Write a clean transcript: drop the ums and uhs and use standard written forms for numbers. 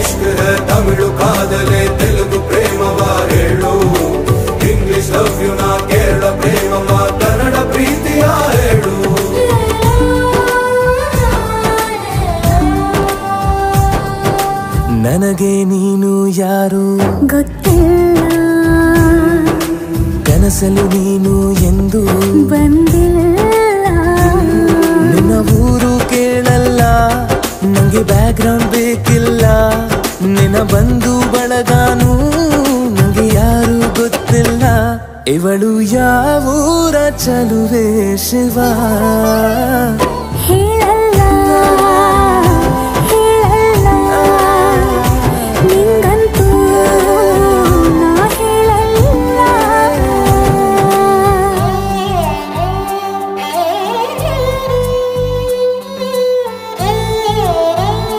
इश्क है तमिಳು ಕಾದಲೆ ತೆಲುಗು ಪ್ರೇಮವ ಹೇಳು ಇಂಗ್ಲಿಷ್ ಲವ್ ಯು ನಾ ಕೇರಳ ಪ್ರೇಮವ ಕನ್ನಡ ಪ್ರೀತಿಯ ಹೇಳು ನನಗೆ ನೀನು ಯಾರು ಗೊತ್ತಿಲ್ಲ ಕನಸಲು ನೀನು ಎಂದು ಬಂದಿಲ್ಲ ನಿನ್ನ ಊರು ಕೇಳಲ್ಲ ನಂಗೆ ಬ್ಯಾಕ್ಗ್ರೌಂಡ್ ಬೇಕಿಲ್ಲ ನಿನ್ನ ಬಂಧು ಬಳಗಾನು ನಂಗೆ ಯಾರು ಗೊತ್ತಿಲ್ಲ ಇವಳು ಯಾವೂರ ಚಲುವೆ ಶಿವ ಹೇಳಲ್ಲ